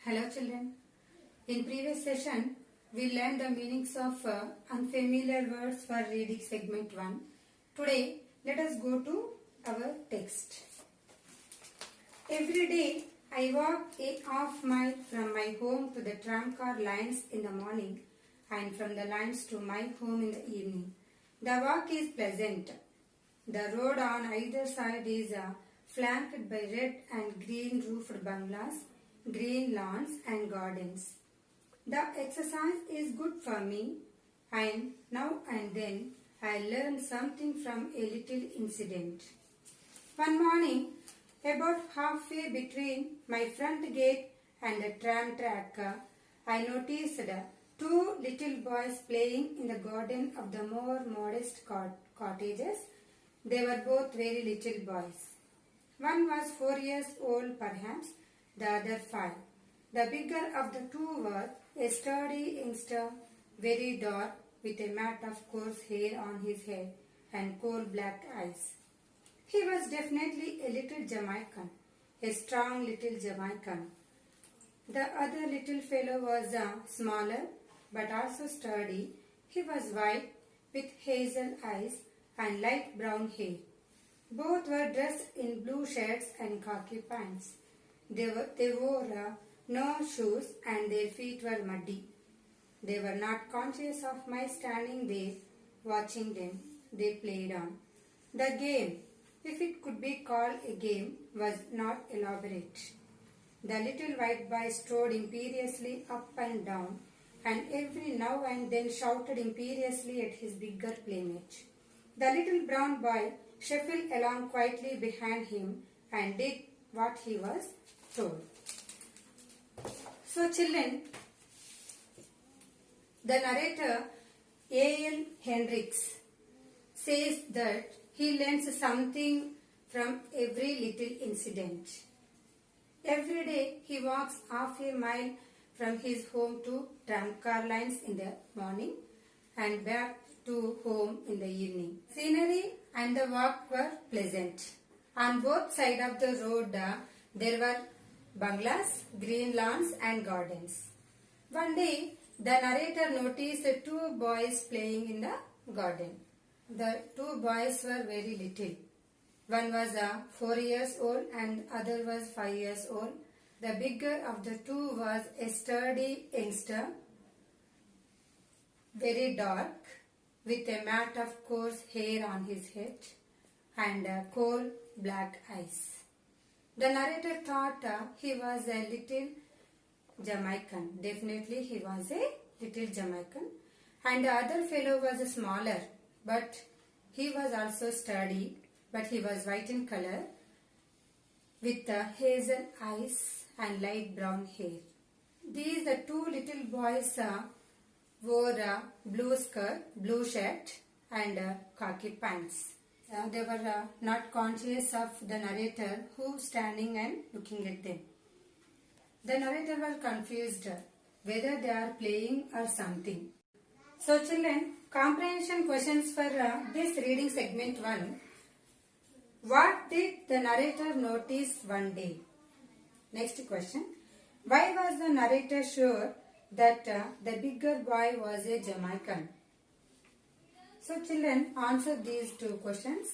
Hello children. In previous session, we learned the meanings of unfamiliar words for reading segment 1. Today, let us go to our text. Every day, I walk a half mile from my home to the tramcar lines in the morning and from the lines to my home in the evening. The walk is pleasant. The road on either side is flanked by red and green roofed bungalows, green lawns and gardens. The exercise is good for me, and now and then I learn something from a little incident. One morning, about halfway between my front gate and the tram track, I noticed two little boys playing in the garden of the more modest cottages. They were both very little boys. One was 4 years old perhaps, the other 5. The bigger of the two was a sturdy youngster, very dark, with a mat of coarse hair on his head and coal black eyes. He was definitely a little Jamaican, a strong little Jamaican. The other little fellow was smaller but also sturdy. He was white with hazel eyes and light brown hair. Both were dressed in blue shirts and khaki pants. They wore no shoes and their feet were muddy. They were not conscious of my standing there watching them. They played on. The game, if it could be called a game, was not elaborate. The little white boy strode imperiously up and down and every now and then shouted imperiously at his bigger playmate. The little brown boy shuffled along quietly behind him and did what he was told. So children, the narrator A.L. Hendricks says that he learns something from every little incident. Every day he walks half a mile from his home to tramcar lines in the morning and back to home in the evening. Scenery and the walk were pleasant. On both sides of the road there were bungalows, green lawns and gardens. One day the narrator noticed two boys playing in the garden. The two boys were very little. One was 4 years old and other was 5 years old. The bigger of the two was a sturdy youngster, very dark, with a mat of coarse hair on his head and coal black eyes. The narrator thought he was a little Jamaican. Definitely he was a little Jamaican. And the other fellow was smaller, but he was also sturdy, but he was white in color with hazel eyes and light brown hair. These two little boys wore blue skirt, blue shirt and khaki pants. They were not conscious of the narrator who standing and looking at them. The narrator was confused whether they are playing or something. So children, comprehension questions for this reading segment 1. What did the narrator notice one day? Next question. Why was the narrator sure that the bigger boy was a Jamaican? So children, answer these two questions.